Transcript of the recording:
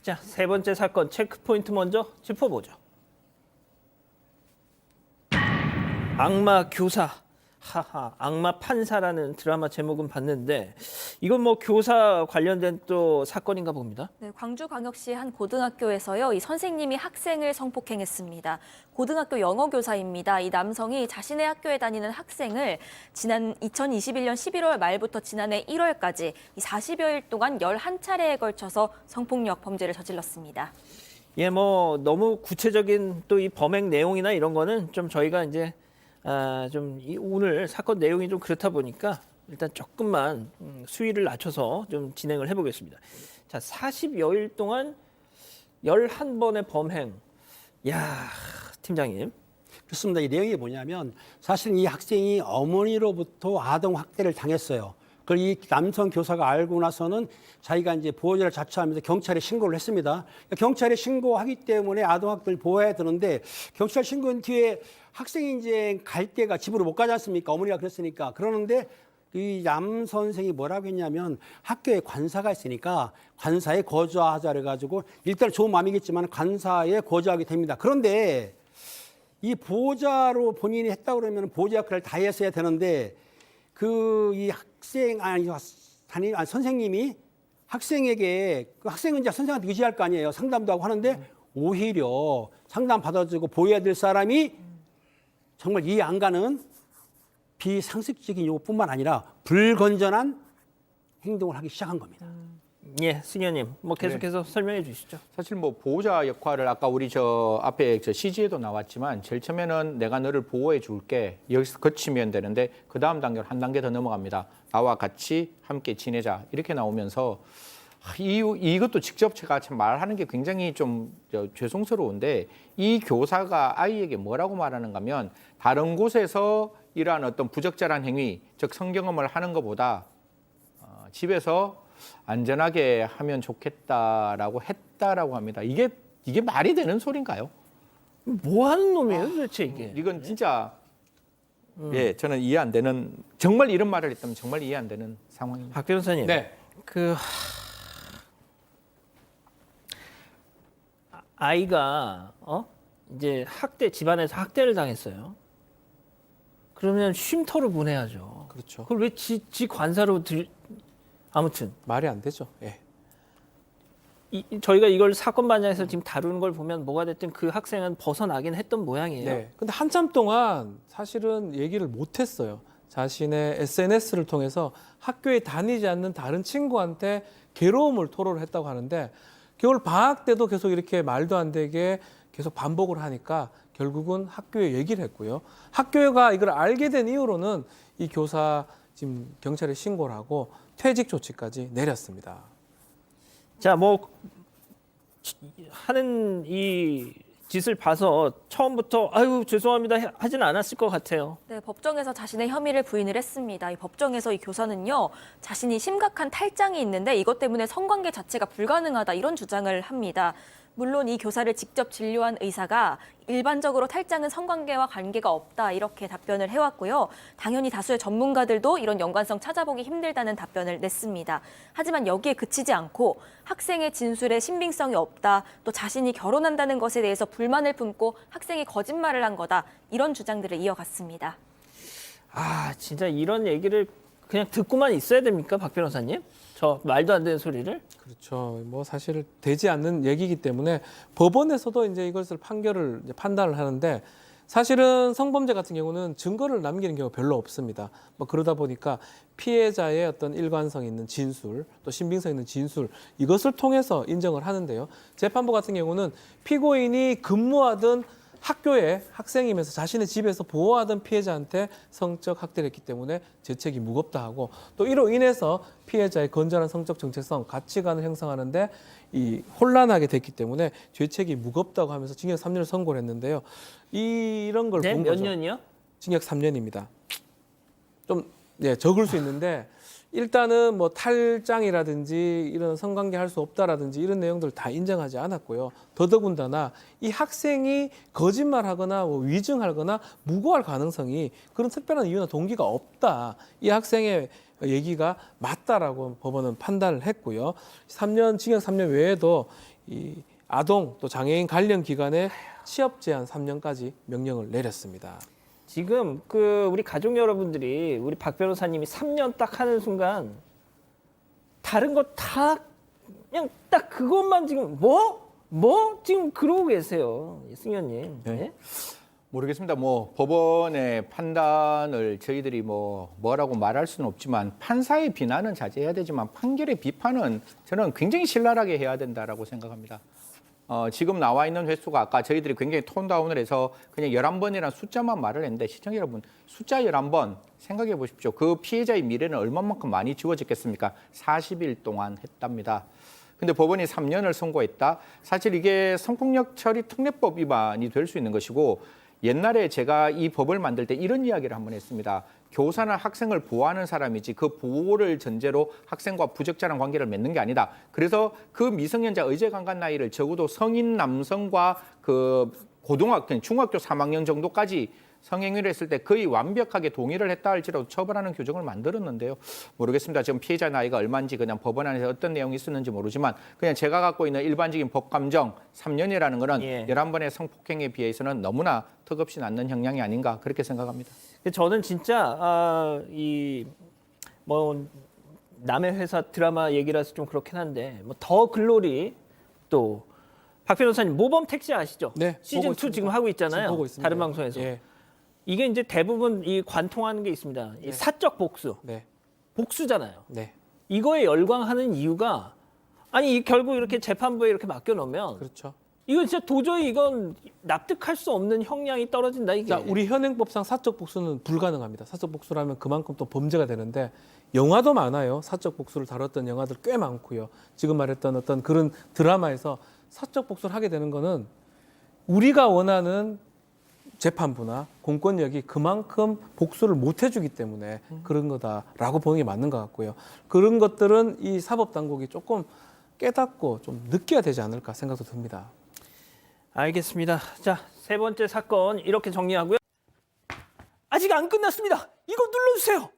자, 세 번째 사건 체크포인트 먼저 짚어보죠. 악마 교사, 하하, 악마 판사라는 드라마 제목은 봤는데 이건 뭐 교사 관련된 또 사건인가 봅니다. 네, 광주광역시 한 고등학교에서요, 이 선생님이 학생을 성폭행했습니다. 고등학교 영어 교사입니다. 이 남성이 자신의 학교에 다니는 학생을 지난 2021년 11월 말부터 지난해 1월까지 이 40여일 동안 11차례에 걸쳐서 성폭력 범죄를 저질렀습니다. 예, 뭐 너무 구체적인 또 이 범행 내용이나 이런 거는 좀 저희가 이제 오늘 사건 내용이 좀 그렇다 보니까 일단 조금만 수위를 낮춰서 좀 진행을 해보겠습니다. 자, 40여일 동안 11번의 범행. 야, 팀장님. 그렇습니다. 이 내용이 뭐냐면 사실 이 학생이 어머니로부터 아동 학대를 당했어요. 그걸 이 남성 교사가 알고 나서는 자기가 이제 보호자를 자처하면서 경찰에 신고를 했습니다. 경찰에 신고하기 때문에 아동 학대를 보호해야 되는데 경찰 신고한 뒤에 학생이 이제 갈 때가 집으로 못 가지 않습니까? 어머니가 그랬으니까. 그러는데 이 남 선생이 뭐라고 했냐면 학교에 관사가 있으니까 관사에 거주하자 그래가지고 일단 좋은 마음이겠지만 관사에 거주하게 됩니다. 그런데 이 보호자로 본인이 했다고 그러면 보호자 역할을 다 했어야 되는데 이 학생 선생님이 학생에게 그 학생은 이제 선생한테 의지할 거 아니에요. 상담도 하고 하는데 오히려 상담 받아주고 보호해야 될 사람이 정말 이해 안 가는 비상식적인 요구뿐만 아니라 불건전한 행동을 하기 시작한 겁니다. 예, 승현님, 뭐 계속해서 설명해 주시죠. 사실 뭐 보호자 역할을 아까 우리 저 앞에 저 CG에도 나왔지만 제일 처음에는 내가 너를 보호해 줄게 여기서 거치면 되는데 그 다음 단계로 한 단계 더 넘어갑니다. 나와 같이 함께 지내자 이렇게 나오면서 이것도 직접 제가 참 말하는 게 굉장히 좀 죄송스러운데 이 교사가 아이에게 뭐라고 말하는가 하면 다른 곳에서 이러한 어떤 부적절한 행위 즉 성경험을 하는 것보다 집에서 안전하게 하면 좋겠다라고 했다라고 합니다. 이게 말이 되는 소린가요? 뭐 하는 놈이에요, 도대체 이게? 이건 진짜 예, 저는 이해 안 되는 정말 이런 말을 했다면 정말 이해 안 되는 상황입니다. 박 변호사님. 네. 아이가 이제 집안에서 학대를 당했어요. 그러면 쉼터를 보내야죠. 그렇죠. 그걸 왜 지 관사로 아무튼 말이 안 되죠. 예. 저희가 이걸 사건 반장에서 지금 다루는 걸 보면 뭐가 됐든 그 학생은 벗어나긴 했던 모양이에요. 네. 근데 한참 동안 사실은 얘기를 못 했어요. 자신의 SNS를 통해서 학교에 다니지 않는 다른 친구한테 괴로움을 토로를 했다고 하는데 겨울 방학 때도 계속 이렇게 말도 안 되게 계속 반복을 하니까 결국은 학교에 얘기를 했고요. 학교가 이걸 알게 된 이후로는 이 교사 지금 경찰에 신고를 하고 퇴직 조치까지 내렸습니다. 자, 뭐 하는 이 짓을 봐서 처음부터 아유 죄송합니다 하진 않았을 것 같아요. 네, 법정에서 자신의 혐의를 부인을 했습니다. 이 법정에서 이 교사는요, 자신이 심각한 탈장이 있는데 이것 때문에 성관계 자체가 불가능하다 이런 주장을 합니다. 물론 이 교사를 직접 진료한 의사가 일반적으로 탈장은 성관계와 관계가 없다 이렇게 답변을 해왔고요. 당연히 다수의 전문가들도 이런 연관성 찾아보기 힘들다는 답변을 냈습니다. 하지만 여기에 그치지 않고 학생의 진술에 신빙성이 없다, 또 자신이 결혼한다는 것에 대해서 불만을 품고 학생이 거짓말을 한 거다 이런 주장들을 이어갔습니다. 아, 진짜 이런 얘기를 그냥 듣고만 있어야 됩니까, 박 변호사님? 저 말도 안 되는 소리를? 그렇죠. 뭐 사실 되지 않는 얘기이기 때문에 법원에서도 이제 이것을 판단을 하는데 사실은 성범죄 같은 경우는 증거를 남기는 경우가 별로 없습니다. 뭐 그러다 보니까 피해자의 어떤 일관성 있는 진술, 또 신빙성 있는 진술 이것을 통해서 인정을 하는데요. 재판부 같은 경우는 피고인이 근무하던 학교에 학생이면서 자신의 집에서 보호하던 피해자한테 성적 학대를 했기 때문에 죄책이 무겁다 하고 또 이로 인해서 피해자의 건전한 성적 정체성, 가치관을 형성하는데 혼란하게 됐기 때문에 죄책이 무겁다고 하면서 징역 3년을 선고를 했는데요. 이런 걸 본 몇 거죠. 년이요? 징역 3년입니다. 좀 적을 수 있는데 일단은 뭐 탈장이라든지 이런 성관계 할 수 없다라든지 이런 내용들 다 인정하지 않았고요. 더더군다나 이 학생이 거짓말하거나 뭐 위증하거나 무고할 가능성이 그런 특별한 이유나 동기가 없다. 이 학생의 얘기가 맞다라고 법원은 판단을 했고요. 징역 3년 외에도 이 아동 또 장애인 관련 기관에 취업 제한 3년까지 명령을 내렸습니다. 지금 우리 가족 여러분들이 우리 박 변호사님이 3년 딱 하는 순간 다른 거 다 그냥 딱 그것만 지금 뭐 지금 그러고 계세요, 승현님. 네. 네? 모르겠습니다. 뭐 법원의 판단을 저희들이 뭐라고 말할 수는 없지만 판사의 비난은 자제해야 되지만 판결의 비판은 저는 굉장히 신랄하게 해야 된다라고 생각합니다. 지금 나와 있는 횟수가 아까 저희들이 굉장히 톤다운을 해서 그냥 11번이라는 숫자만 말을 했는데 시청자 여러분 숫자 11번 생각해 보십시오. 그 피해자의 미래는 얼마만큼 많이 지워졌겠습니까? 40일 동안 했답니다. 근데 법원이 3년을 선고했다. 사실 이게 성폭력 처리 특례법 위반이 될 수 있는 것이고 옛날에 제가 이 법을 만들 때 이런 이야기를 한번 했습니다. 교사는 학생을 보호하는 사람이지 그 보호를 전제로 학생과 부적절한 관계를 맺는 게 아니다. 그래서 그 미성년자 의제 강간 나이를 적어도 성인 남성과 그 고등학교, 중학교 3학년 정도까지 성행위를 했을 때 거의 완벽하게 동의를 했다 할지라도 처벌하는 규정을 만들었는데요. 모르겠습니다. 지금 피해자 나이가 얼마인지 그냥 법원 안에서 어떤 내용이 있었는지 모르지만 그냥 제가 갖고 있는 일반적인 법 감정 3년이라는 거는 11번의 성폭행에 비해서는 너무나 턱없이 낮는 형량이 아닌가 그렇게 생각합니다. 저는 진짜 남의 회사 드라마 얘기라서 좀 그렇긴 한데 더 글로리 또 박 변호사님 모범 택시 아시죠? 네, 시즌 보고 2 있습니다. 지금 하고 있잖아요. 지금 보고 있습니다. 다른 방송에서. 예. 이게 이제 대부분 이 관통하는 게 있습니다. 이 사적 복수. 네. 복수잖아요. 네. 이거에 열광하는 이유가 아니 결국 이렇게 재판부에 이렇게 맡겨 놓으면 그렇죠. 이건 진짜 도저히 이건 납득할 수 없는 형량이 떨어진다 이게. 자, 우리 현행법상 사적 복수는 불가능합니다. 사적 복수라면 그만큼 또 범죄가 되는데 영화도 많아요. 사적 복수를 다뤘던 영화들 꽤 많고요. 지금 말했던 어떤 그런 드라마에서 사적 복수를 하게 되는 거는 우리가 원하는 재판부나 공권력이 그만큼 복수를 못 해주기 때문에 그런 거다라고 보는 게 맞는 것 같고요. 그런 것들은 이 사법당국이 조금 깨닫고 좀 느껴야 되지 않을까 생각도 듭니다. 알겠습니다. 자, 세 번째 사건 이렇게 정리하고요. 아직 안 끝났습니다. 이거 눌러주세요.